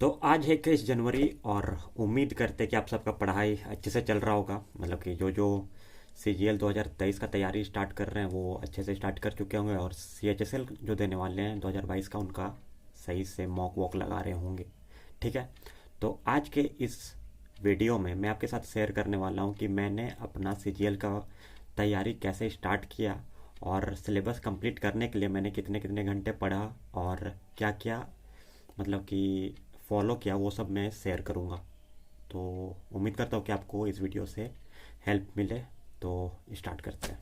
तो आज है 21 जनवरी और उम्मीद करते कि आप सबका पढ़ाई अच्छे से चल रहा होगा। मतलब कि जो जो CGL 2023 का तैयारी स्टार्ट कर रहे हैं वो अच्छे से स्टार्ट कर चुके होंगे, और CHSL जो देने वाले हैं 2022 का, उनका सही से मॉक वॉक लगा रहे होंगे। ठीक है। तो आज के इस वीडियो में मैं आपके साथ शेयर करने वाला हूँ कि मैंने अपना CGL का तैयारी कैसे स्टार्ट किया, और सिलेबस कंप्लीट करने के लिए मैंने कितने कितने घंटे पढ़ा, और क्या क्या मतलब कि फॉलो किया, वो सब मैं शेयर करूँगा। तो उम्मीद करता हूँ कि आपको इस वीडियो से हेल्प मिले। तो स्टार्ट करते हैं।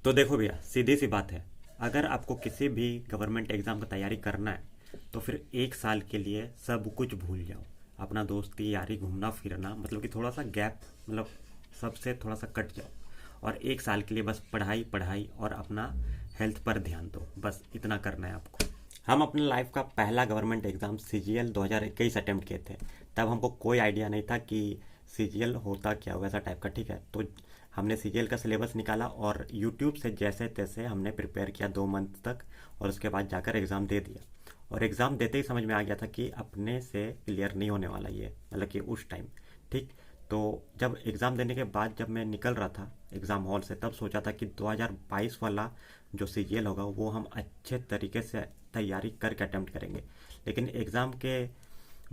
तो देखो भैया, सीधी सी बात है, अगर आपको किसी भी गवर्नमेंट एग्ज़ाम का तैयारी करना है तो फिर 1 साल के लिए सब कुछ भूल जाओ। अपना दोस्ती यारी घूमना फिरना, मतलब कि थोड़ा सा गैप, मतलब सबसे थोड़ा सा कट जाओ, और 1 साल के लिए बस पढ़ाई पढ़ाई और अपना हेल्थ पर ध्यान दो। बस इतना करना है आपको। हम अपने लाइफ का पहला गवर्नमेंट एग्ज़ाम CGL 2021 अटेम्प्ट किए थे। तब हमको कोई आइडिया नहीं था कि CGL होता क्या, वैसा टाइप का। ठीक है। तो हमने CGL का सिलेबस निकाला और यूट्यूब से जैसे तैसे हमने प्रिपेयर किया 2 मंथ तक, और उसके बाद जाकर एग्ज़ाम दे दिया। और एग्ज़ाम देते ही समझ में आ गया था कि अपने से क्लियर नहीं होने वाला ये, मतलब कि उस टाइम। ठीक। तो जब एग्ज़ाम देने के बाद जब मैं निकल रहा था एग्ज़ाम हॉल से, तब सोचा था कि 2022 वाला जो CGL होगा वो हम अच्छे तरीके से तैयारी करके अटेम्प्ट करेंगे। लेकिन एग्ज़ाम के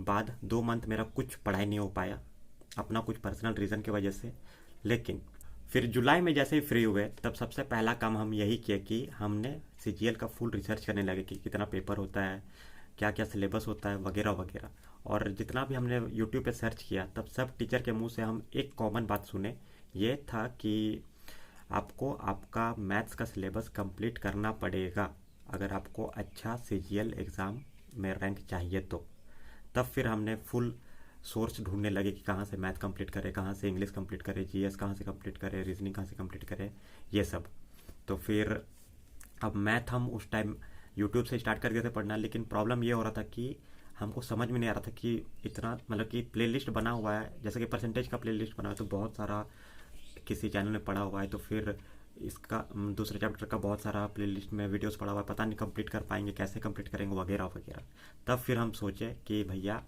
बाद 2 मंथ मेरा कुछ पढ़ाई नहीं हो पाया, अपना कुछ पर्सनल रीज़न की वजह से। लेकिन फिर जुलाई में जैसे ही फ्री हुए, तब सबसे पहला काम हम यही किया कि हमने CGL का फुल रिसर्च करने लगे कि कितना पेपर होता है, क्या क्या सिलेबस होता है, वगैरह वगैरह। और जितना भी हमने यूट्यूब पे सर्च किया, तब सब टीचर के मुंह से हम एक कॉमन बात सुने, ये था कि आपको आपका मैथ्स का सिलेबस कंप्लीट करना पड़ेगा अगर आपको अच्छा CGL एग्ज़ाम में रैंक चाहिए तो। तब फिर हमने फुल सोर्स ढूंढने लगे कि कहाँ से मैथ कंप्लीट करे, कहाँ से इंग्लिश कंप्लीट करे, GS कहाँ से कंप्लीट करे, रीजनिंग कहाँ से कंप्लीट करे, ये सब। तो फिर अब मैथ हम उस टाइम यूट्यूब से स्टार्ट कर दिए थे पढ़ना, लेकिन प्रॉब्लम ये हो रहा था कि हमको समझ में नहीं आ रहा था कि इतना, मतलब कि प्लेलिस्ट बना हुआ है, जैसे कि परसेंटेज का प्लेलिस्ट बना हुआ है, तो बहुत सारा किसी चैनल में पढ़ा हुआ है, तो फिर इसका दूसरे चैप्टर का बहुत सारा प्लेलिस्ट में वीडियोस पड़ा हुआ है, पता नहीं कंप्लीट कर पाएंगे, कैसे कंप्लीट करेंगे, वगैरह वगैरह। तब फिर हम सोचे कि भैया,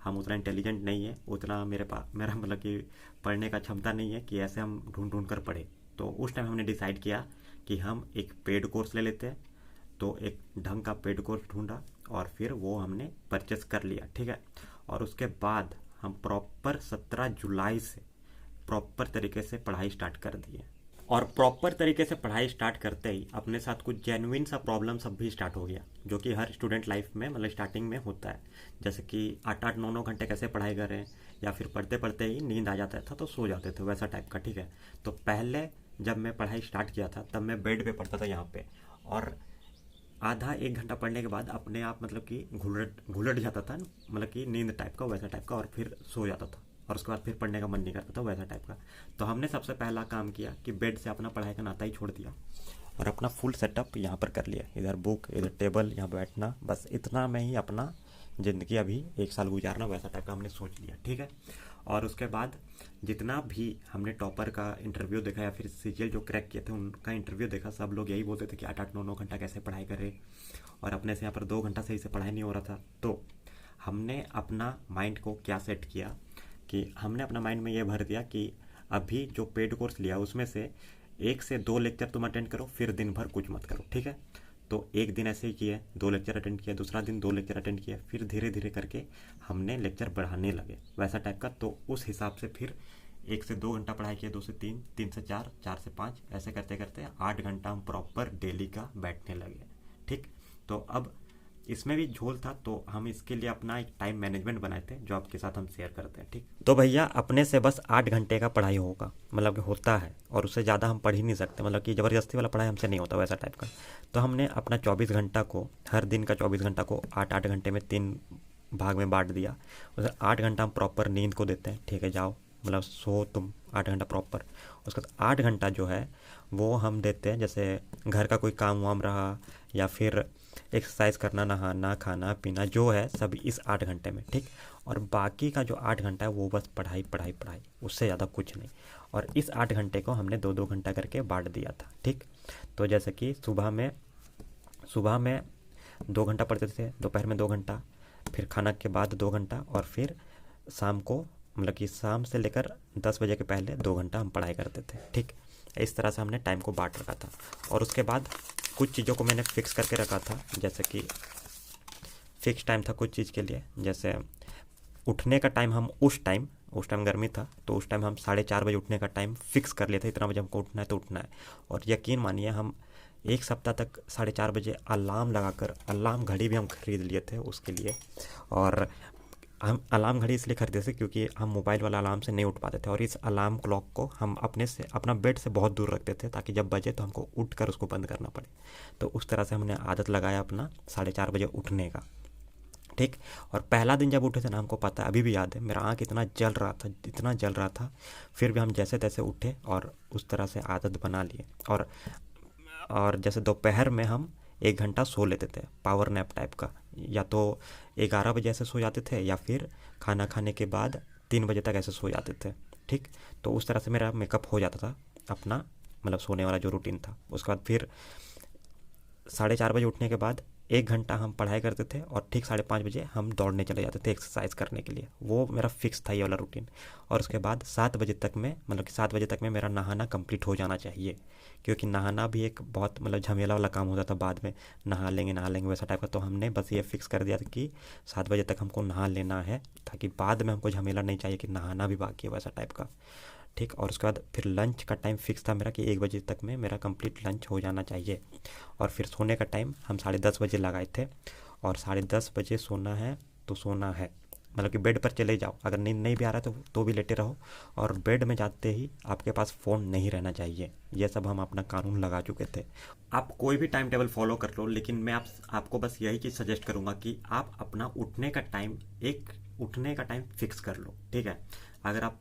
हम उतना इंटेलिजेंट नहीं है, उतना मेरे पास मेरा मतलब कि पढ़ने का क्षमता नहीं है कि ऐसे हम ढूंढ ढूंढ कर पढ़े। तो उस टाइम हमने डिसाइड किया कि हम एक पेड कोर्स ले लेते हैं। तो एक ढंग का पेड कोर्स ढूंढा और फिर वो हमने परचेस कर लिया। ठीक है। और उसके बाद हम प्रॉपर 17 जुलाई से प्रॉपर तरीके से पढ़ाई स्टार्ट कर दिए। और प्रॉपर तरीके से पढ़ाई स्टार्ट करते ही अपने साथ कुछ जेन्युइन सा प्रॉब्लम सब भी स्टार्ट हो गया, जो कि हर स्टूडेंट लाइफ में, मतलब स्टार्टिंग में होता है। जैसे कि 8 8 9 9 घंटे कैसे पढ़ाई कर रहे हैं, या फिर पढ़ते पढ़ते ही नींद आ जाता था तो सो जाते थे, वैसा टाइप का। ठीक है। तो पहले जब मैं पढ़ाई स्टार्ट किया था तब मैं बेड पे पढ़ता था यहाँ पे, और आधा 1 घंटा पढ़ने के बाद अपने आप, मतलब कि घुलट घुलट जाता था, मतलब कि नींद टाइप का, वैसा टाइप का, और फिर सो जाता था। और उसके बाद फिर पढ़ने का मन नहीं करता था, वैसा टाइप का। तो हमने सबसे पहला काम किया कि बेड से अपना पढ़ाई का नाता ही छोड़ दिया, और अपना फुल सेटअप यहाँ पर कर लिया, इधर बुक, इधर टेबल, यहाँ बैठना, बस इतना में ही अपना ज़िंदगी अभी 1 साल गुजारना, वैसा टाइप का हमने सोच लिया। ठीक है। और उसके बाद जितना भी हमने टॉपर का इंटरव्यू देखा, या फिर CGL जो क्रैक किए थे उनका इंटरव्यू देखा, सब लोग यही बोलते थे कि 8 8 9 9 घंटा कैसे पढ़ाई करे, और अपने से यहाँ पर 2 घंटा सही से पढ़ाई नहीं हो रहा था। तो हमने अपना माइंड को क्या सेट किया कि हमने अपना माइंड में ये भर दिया कि अभी जो पेड कोर्स लिया उसमें से 1 से 2 लेक्चर तुम अटेंड करो, फिर दिन भर कुछ मत करो। ठीक है। तो एक दिन ऐसे ही किए, 2 लेक्चर अटेंड किया, दूसरा दिन 2 लेक्चर अटेंड किया, फिर धीरे धीरे करके हमने लेक्चर बढ़ाने लगे, वैसा टाइप का। तो उस हिसाब से फिर 1 से 2 घंटा पढ़ाई किया, 2 से 3, 3 से 4, 4 से 5, ऐसे करते करते 8 घंटा हम प्रॉपर डेली का बैठने लगे। ठीक। तो अब इसमें भी झोल था, तो हम इसके लिए अपना एक टाइम मैनेजमेंट बनाए थे, जो आपके साथ हम शेयर करते हैं। ठीक। तो भैया, अपने से बस 8 घंटे का पढ़ाई होगा, मतलब कि होता है, और उससे ज़्यादा हम पढ़ ही नहीं सकते, मतलब कि ज़बरदस्ती वाला पढ़ाई हमसे नहीं होता, वैसा टाइप का। तो हमने अपना 24 घंटा को, हर दिन का 24 घंटा को 8 8 घंटे में 3 भाग में बांट दिया। उसे 8 घंटा हम प्रॉपर नींद को देते हैं। ठीक है, जाओ, मतलब सो तुम 8 घंटा प्रॉपर। उसके बाद 8 घंटा जो है वो हम देते हैं, जैसे घर का कोई काम वाम रहा, या फिर एक्सरसाइज करना, नहाना, खाना पीना, जो है सब इस 8 घंटे में। ठीक। और बाकी का जो 8 घंटा है वो बस पढ़ाई पढ़ाई पढ़ाई, उससे ज़्यादा कुछ नहीं। और इस 8 घंटे को हमने 2 2 घंटा करके बांट दिया था। ठीक। तो जैसे कि सुबह में 2 घंटा पढ़ते थे, दोपहर में 2 घंटा, फिर खाना के बाद 2 घंटा, और फिर शाम को मतलब कि शाम से लेकर 10 बजे के पहले 2 घंटा हम पढ़ाई करते थे। ठीक, इस तरह से हमने टाइम को बांट रखा था। और उसके बाद कुछ चीज़ों को मैंने फिक्स करके रखा था, जैसे कि फिक्स टाइम था कुछ चीज़ के लिए, जैसे उठने का टाइम हम उस टाइम गर्मी था तो उस टाइम हम 4:30 बजे उठने का टाइम फिक्स कर लिए थे, इतना बजे हमको उठना है तो उठना है। और यकीन मानिए हम एक सप्ताह तक 4:30 बजे अलार्म लगाकर, अलार्म घड़ी भी हम खरीद लिए थे उसके लिए। और हम अलार्म घड़ी इसलिए खरीदे थे क्योंकि हम मोबाइल वाला अलार्म से नहीं उठ पाते थे, और इस अलार्म क्लॉक को हम अपना बेड से बहुत दूर रखते थे ताकि जब बजे तो हमको उठ कर उसको बंद करना पड़े। तो उस तरह से हमने आदत लगाया अपना 4:30 बजे उठने का। ठीक, और पहला दिन जब उठे थे ना, हमको पता है, अभी भी याद है, मेरा आँख इतना जल रहा था, इतना जल रहा था, फिर भी हम जैसे तैसे उठे और उस तरह से आदत बना लिए। और जैसे दोपहर में हम 1 घंटा सो लेते थे, पावर नैप टाइप का, या तो 11 बजे ऐसे सो जाते थे, या फिर खाना खाने के बाद 3 बजे तक ऐसे सो जाते थे। ठीक, तो उस तरह से मेरा मेकअप हो जाता था अपना, मतलब सोने वाला जो रूटीन था। उसके बाद फिर 4:30 बजे उठने के बाद 1 घंटा हम पढ़ाई करते थे, और ठीक 5:30 बजे हम दौड़ने चले जाते थे एक्सरसाइज करने के लिए। वो मेरा फिक्स था ये वाला रूटीन। और उसके बाद 7 बजे तक में, मतलब कि 7 बजे तक में मेरा नहाना कंप्लीट हो जाना चाहिए, क्योंकि नहाना भी एक बहुत मतलब झमेला वाला काम होता था बाद में, नहा लेंगे वैसा टाइप का। तो हमने बस ये फिक्स कर दिया था कि 7 बजे तक हमको नहा लेना है, ताकि बाद में हमको झमेला नहीं चाहिए कि नहाना भी बाकी है, वैसा टाइप का। ठीक, और उसके बाद फिर लंच का टाइम फिक्स था मेरा कि 1 बजे तक में मेरा कंप्लीट लंच हो जाना चाहिए। और फिर सोने का टाइम हम 10:30 बजे लगाए थे, और 10:30 बजे सोना है तो सोना है, मतलब कि बेड पर चले जाओ, अगर नींद नहीं भी आ रहा है तो भी लेटे रहो, और बेड में जाते ही आपके पास फ़ोन नहीं रहना चाहिए। ये सब हम अपना कानून लगा चुके थे। आप कोई भी टाइम टेबल फॉलो कर लो, लेकिन मैं आपको बस यही चीज़ सजेस्ट करूँगा कि आप अपना उठने का टाइम फिक्स कर लो। ठीक है, अगर आप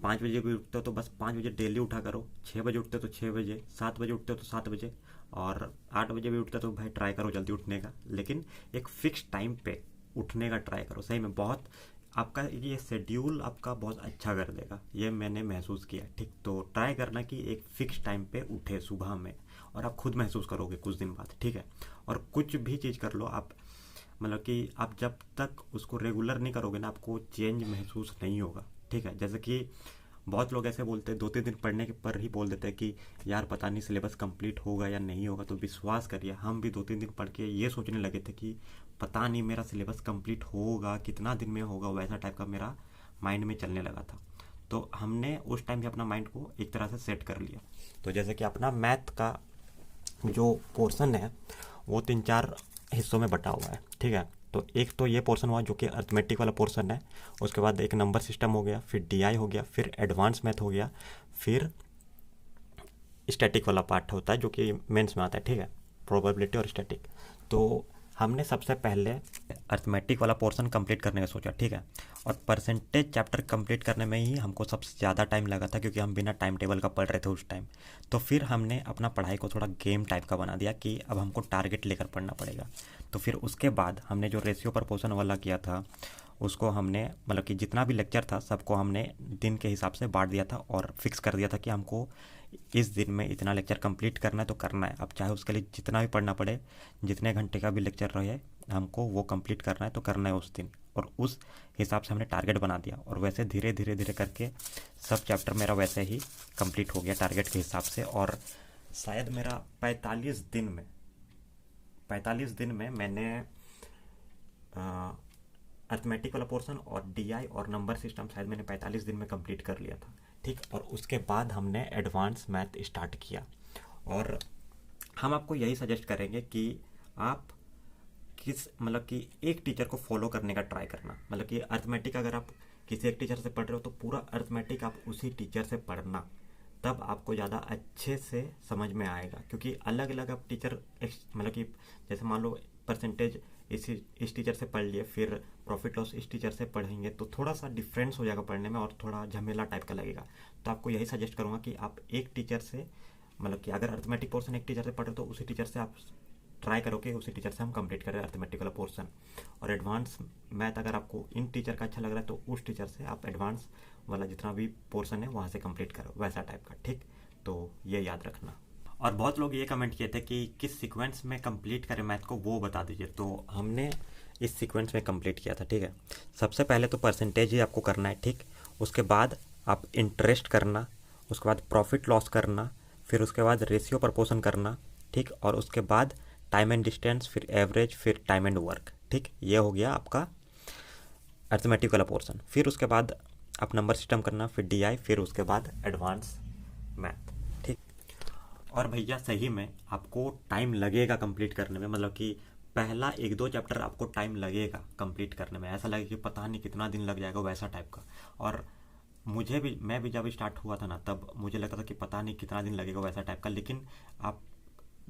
5 बजे भी उठते हो तो बस 5 बजे डेली उठा करो, 6 बजे उठते हो तो 6 बजे, 7 बजे उठते हो तो 7 बजे, और 8 बजे भी उठते हो तो भाई ट्राई करो जल्दी उठने का, लेकिन एक फिक्स टाइम पे उठने का ट्राई करो। सही में बहुत आपका ये शेड्यूल आपका बहुत अच्छा कर देगा, ये मैंने महसूस किया। ठीक, तो ट्राई करना कि एक फिक्स टाइम पे उठे सुबह में, और आप खुद महसूस करोगे कुछ दिन बाद। ठीक है, और कुछ भी चीज़ कर लो आप, मतलब कि आप जब तक उसको रेगुलर नहीं करोगे ना, आपको चेंज महसूस नहीं होगा। ठीक है, जैसे कि बहुत लोग ऐसे बोलते हैं, 2-3 दिन पढ़ने के पर ही बोल देते हैं कि यार पता नहीं सिलेबस कंप्लीट होगा या नहीं होगा। तो विश्वास करिए, हम भी 2-3 दिन पढ़ के ये सोचने लगे थे कि पता नहीं मेरा सिलेबस कंप्लीट होगा, कितना दिन में होगा, वैसा टाइप का मेरा माइंड में चलने लगा था। तो हमने उस टाइम भी अपना माइंड को एक तरह से सेट कर लिया। तो जैसे कि अपना मैथ का जो पोर्शन है वो 3-4 हिस्सों में बटा हुआ है। ठीक है, तो एक तो ये पोर्शन हुआ जो कि अर्थमेटिक वाला पोर्शन है, उसके बाद एक नंबर सिस्टम हो गया, फिर डीआई हो गया, फिर एडवांस मैथ हो गया, फिर स्टैटिक वाला पार्ट होता है जो कि मेंस में आता है। ठीक है, प्रोबेबिलिटी और स्टैटिक। तो हमने सबसे पहले अर्थमेटिक वाला पोर्शन कंप्लीट करने का सोचा। ठीक है, और परसेंटेज चैप्टर कंप्लीट करने में ही हमको सबसे ज़्यादा टाइम लगा था, क्योंकि हम बिना टाइम टेबल का पढ़ रहे थे उस टाइम। तो फिर हमने अपना पढ़ाई को थोड़ा गेम टाइप का बना दिया कि अब हमको टारगेट लेकर पढ़ना पड़ेगा। तो फिर उसके बाद हमने जो रेशियो प्रपोर्शन वाला किया था, उसको हमने मतलब कि जितना भी लेक्चर था सबको हमने दिन के हिसाब से बांट दिया था, और फिक्स कर दिया था कि हमको इस दिन में इतना लेक्चर कंप्लीट करना है तो करना है। अब चाहे उसके लिए जितना भी पढ़ना पड़े, जितने घंटे का भी लेक्चर रहे, हमको वो कंप्लीट करना है तो करना है उस दिन। और उस हिसाब से हमने टारगेट बना दिया, और वैसे धीरे धीरे धीरे करके सब चैप्टर मेरा वैसे ही कंप्लीट हो गया टारगेट के हिसाब से। और शायद मेरा 45 दिन में मैंने अर्थमेटिक वाला पोर्शन और डीआई और नंबर सिस्टम शायद मैंने 45 दिन में कंप्लीट कर लिया था। ठीक, और उसके बाद हमने एडवांस मैथ स्टार्ट किया। और हम आपको यही सजेस्ट करेंगे कि आप मतलब कि एक टीचर को फॉलो करने का ट्राई करना। मतलब कि अर्थमेटिक अगर आप किसी एक टीचर से पढ़ रहे हो तो पूरा अर्थमेटिक आप उसी टीचर से पढ़ना, तब आपको ज़्यादा अच्छे से समझ में आएगा। क्योंकि अलग अलग आप टीचर, मतलब कि जैसे मान लो परसेंटेज इस टीचर से पढ़ लिए, फिर प्रॉफिट लॉस इस टीचर से पढ़ेंगे, तो थोड़ा सा डिफरेंस हो जाएगा पढ़ने में, और थोड़ा झमेला टाइप का लगेगा। तो आपको यही सजेस्ट करूँगा कि आप एक टीचर से, मतलब कि अगर अर्थमेटिक पोर्शन एक टीचर से पढ़े तो उसी टीचर से आप ट्राई करो कि उसी टीचर से हम कंप्लीट करें अर्थमेटिक वाला पोर्शन। और एडवांस मैथ अगर आपको इन टीचर का अच्छा लग रहा है तो उस टीचर से आप एडवांस वाला जितना भी पोर्शन है वहाँ से कंप्लीट करो, वैसा टाइप का। ठीक, तो ये याद रखना। और बहुत लोग ये कमेंट किए थे कि किस सीक्वेंस में कंप्लीट करें मैथ को, वो बता दीजिए। तो हमने इस सीक्वेंस में कंप्लीट किया था, ठीक है। सबसे पहले तो परसेंटेज ही आपको करना है, ठीक। उसके बाद आप इंटरेस्ट करना, उसके बाद प्रॉफिट लॉस करना, फिर उसके बाद रेशियो प्रपोर्शन करना, ठीक। और उसके बाद टाइम एंड डिस्टेंस, फिर एवरेज, फिर टाइम एंड वर्क, ठीक। ये हो गया आपका अर्थमेटिक वाला पोर्शन। फिर उसके बाद आप नंबर सिस्टम करना, फिर डीआई, फिर उसके बाद एडवांस मैथ, ठीक। और भैया सही में आपको टाइम लगेगा कंप्लीट करने में, मतलब कि पहला 1-2 चैप्टर आपको टाइम लगेगा कंप्लीट करने में, ऐसा लगे कि पता नहीं कितना दिन लग जाएगा, वैसा टाइप का। और मैं भी जब स्टार्ट हुआ था ना, तब मुझे लगता था कि पता नहीं कितना दिन लगेगा, वैसा टाइप का। लेकिन आप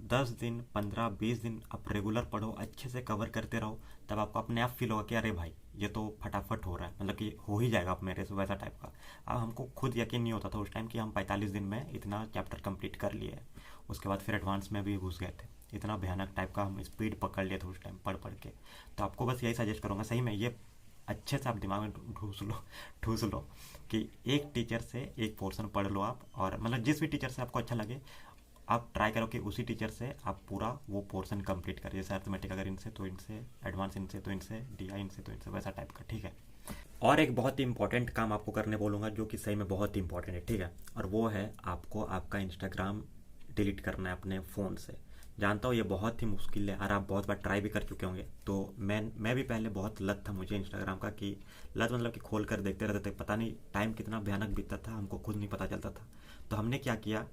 10 दिन, 15-20 दिन आप रेगुलर पढ़ो, अच्छे से कवर करते रहो, तब आपको अपने आप फील होगा कि अरे भाई ये तो फटाफट हो रहा है, मतलब कि हो ही जाएगा आप मेरे से, वैसा टाइप का। अब हमको खुद यकीन नहीं होता था उस टाइम कि हम 45 दिन में इतना चैप्टर कंप्लीट कर लिए है। उसके बाद फिर एडवांस में भी घुस गए थे, इतना भयानक टाइप का हम स्पीड पकड़ लिए थे उस टाइम पढ़ पढ़ के। तो आपको बस यही सजेस्ट करूँगा, सही में ये अच्छे से आप दिमाग में ठूस लो कि एक टीचर से एक पोर्शन पढ़ लो आप, और मतलब जिस भी टीचर से आपको अच्छा लगे आप ट्राई करो कि उसी टीचर से आप पूरा वो पोर्शन कंप्लीट करिए। जैसे अर्थमेटिक अगर इनसे तो इनसे, एडवांस इनसे तो इनसे, डीआई इनसे तो इनसे, वैसा टाइप का, ठीक है। और एक बहुत ही इंपॉर्टेंट काम आपको करने बोलूँगा, जो कि सही में बहुत ही इंपॉर्टेंट है, ठीक है। और वो है आपको आपका इंस्टाग्राम डिलीट करना है अपने फ़ोन से। जानता हूँ ये बहुत ही मुश्किल है, और आप बहुत बार ट्राई भी कर चुके होंगे। तो मैं भी पहले बहुत लत था मुझे इंस्टाग्राम का, कि लत मतलब कि खोल कर देखते रहते थे, पता नहीं टाइम कितना भयानक बीतता था, हमको खुद नहीं पता चलता था। तो हमने क्या किया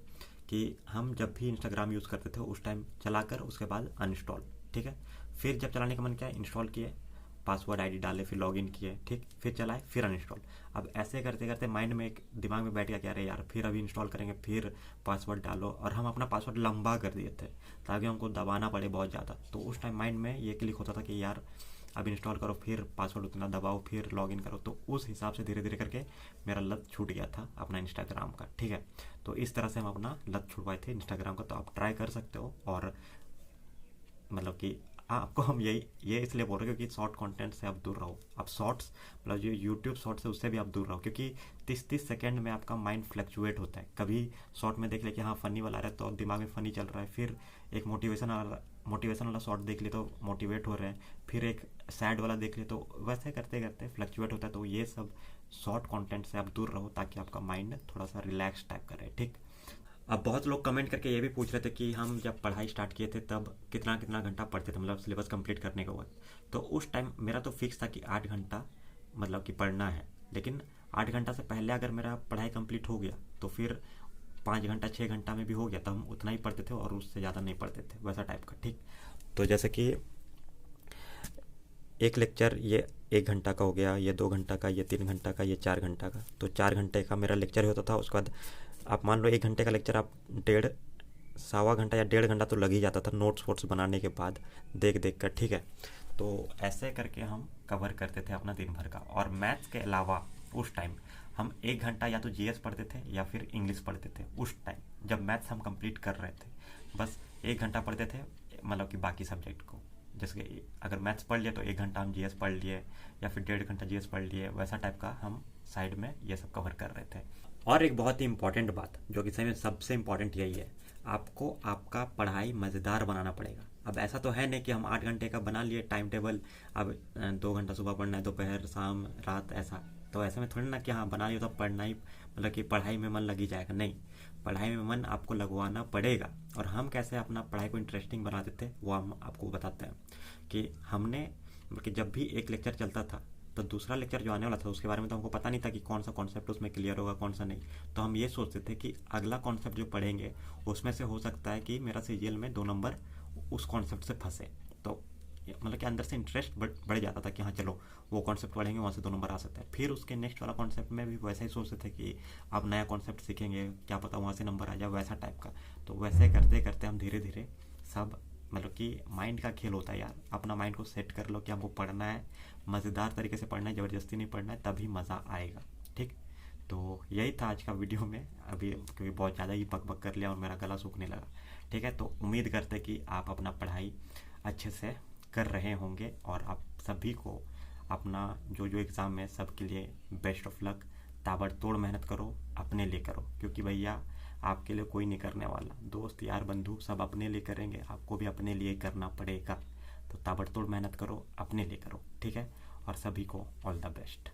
कि हम जब भी इंस्टाग्राम यूज़ करते थे उस टाइम चलाकर उसके बाद अनइंस्टॉल, ठीक है। फिर जब चलाने का मन किया इंस्टॉल किए, पासवर्ड आईडी डाले, फिर लॉगिन किए, ठीक, फिर चलाए, फिर अनइंस्टॉल। अब ऐसे करते करते माइंड में एक दिमाग में बैठ गया कि अरे यार फिर अभी इंस्टॉल करेंगे, फिर पासवर्ड डालो, और हम अपना पासवर्ड लंबा कर दिए थे ताकि हमको दबाना पड़े बहुत ज़्यादा। तो उस टाइम माइंड में ये क्लिक होता था कि यार अब इंस्टॉल करो, फिर पासवर्ड उतना दबाओ, फिर लॉगिन करो। तो उस हिसाब से धीरे धीरे करके मेरा लत छूट गया था अपना इंस्टाग्राम का, ठीक है। तो इस तरह से हम अपना लत छुड़वाए थे इंस्टाग्राम का। तो आप ट्राई कर सकते हो, और मतलब कि आपको हम ये इसलिए बोल रहे हैं क्योंकि शॉर्ट कंटेंट से आप दूर रहो। आप शॉर्ट्स मतलब जो यूट्यूब शॉर्ट्स है उससे भी आप दूर रहो, क्योंकि 30-30 सेकेंड में आपका माइंड फ्लक्चुएट होता है। कभी शॉर्ट में देख ले कि हाँ फ़नी वाला रहा है तो दिमाग में फ़नी चल रहा है, फिर एक मोटिवेशन वाला शॉर्ट देख ले तो मोटिवेट हो रहे हैं, फिर एक सैड वाला देख ले, तो वैसे करते करते फ्लक्चुएट होता है। तो ये सब शॉर्ट कंटेंट से आप दूर रहो ताकि आपका माइंड थोड़ा सा रिलैक्स टाइप करे, ठीक। अब बहुत लोग कमेंट करके ये भी पूछ रहे थे कि हम जब पढ़ाई स्टार्ट किए थे तब कितना कितना घंटा पढ़ते थे, मतलब सिलेबस कंप्लीट करने के बाद। तो उस टाइम मेरा तो फिक्स था कि 8 घंटा मतलब कि पढ़ना है। लेकिन 8 घंटा से पहले अगर मेरा पढ़ाई कंप्लीट हो गया तो फिर 5 घंटा 6 घंटा में भी हो गया, तो हम उतना ही पढ़ते थे और उससे ज़्यादा नहीं पढ़ते थे, वैसा टाइप का, ठीक। तो जैसे कि एक लेक्चर ये 1 घंटा का हो गया, ये 2 घंटा का, ये 3 घंटा का, ये 4 घंटा का। तो 4 घंटे का मेरा लेक्चर होता था। उसके बाद आप मान लो 1 घंटे का लेक्चर आप डेढ़ सवा घंटा या 1.5 घंटा तो लग ही जाता था नोट्स वोट्स बनाने के बाद, देख देख कर, ठीक है। तो ऐसे करके हम कवर करते थे अपना दिन भर का। और मैथ्स के अलावा उस टाइम हम 1 घंटा या तो जीएस पढ़ते थे या फिर इंग्लिश पढ़ते थे। उस टाइम जब मैथ्स हम कंप्लीट कर रहे थे, बस 1 घंटा पढ़ते थे, मतलब कि बाकी सब्जेक्ट को। जैसे कि अगर मैथ्स पढ़ लिया तो 1 घंटा हम जीएस पढ़ लिए, या फिर 1.5 घंटा जीएस पढ़ लिए, वैसा टाइप का हम साइड में ये सब कवर कर रहे थे। और एक बहुत ही इंपॉर्टेंट बात जो कि सही में सबसे इम्पॉर्टेंट यही है, आपको आपका पढ़ाई मज़ेदार बनाना पड़ेगा। अब ऐसा तो है नहीं कि हम 8 घंटे का बना लिए टाइम टेबल, अब 2 घंटा सुबह पढ़ना है, दोपहर शाम रात, ऐसा। तो ऐसे में थोड़ी ना कि हाँ बना लिया तो पढ़ना ही, मतलब कि पढ़ाई में मन लग ही जाएगा, नहीं। पढ़ाई में मन आपको लगवाना पड़ेगा। और हम कैसे अपना पढ़ाई को इंटरेस्टिंग बनाते थे वो हम आपको बताते हैं कि हमने, मतलब कि जब भी एक लेक्चर चलता था तो दूसरा लेक्चर जो आने वाला था उसके बारे में तो हमको पता नहीं था कि कौन सा कॉन्सेप्ट उसमें क्लियर होगा, कौन सा नहीं। तो हम ये सोचते थे कि अगला कॉन्सेप्ट जो पढ़ेंगे उसमें से हो सकता है कि मेरा सीजीएल में 2 नंबर उस कॉन्सेप्ट से फंसे। तो मतलब कि अंदर से इंटरेस्ट बढ़ जाता था कि हाँ चलो वो कॉन्सेप्ट पढ़ेंगे, वहाँ से 2 नंबर आ सकता है। फिर उसके नेक्स्ट वाला कॉन्सेप्ट में भी वैसा ही सोचते थे कि अब नया कॉन्सेप्ट सीखेंगे, क्या पता वहाँ से नंबर आ जाए, वैसा टाइप का। तो वैसे करते करते हम धीरे धीरे सब, मतलब कि माइंड का खेल होता है यार, अपना माइंड को सेट कर लो कि हमको पढ़ना है, मज़ेदार तरीके से पढ़ना है, ज़बरदस्ती नहीं पढ़ना है, तभी मज़ा आएगा, ठीक। तो यही था आज का वीडियो में, अभी क्योंकि बहुत ज़्यादा ही बक बक कर लिया और मेरा गला सूखने लगा, ठीक है। तो उम्मीद करते कि आप अपना पढ़ाई अच्छे से कर रहे होंगे, और आप सभी को अपना जो जो एग्ज़ाम है सबके लिए बेस्ट ऑफ लक। ताबड़तोड़ मेहनत करो, अपने लिए करो, क्योंकि भैया आपके लिए कोई नहीं करने वाला, दोस्त यार बंधु सब अपने लिए करेंगे, आपको भी अपने लिए करना पड़ेगा। तो ताबड़तोड़ मेहनत करो, अपने लिए करो, ठीक है। और सभी को ऑल द बेस्ट।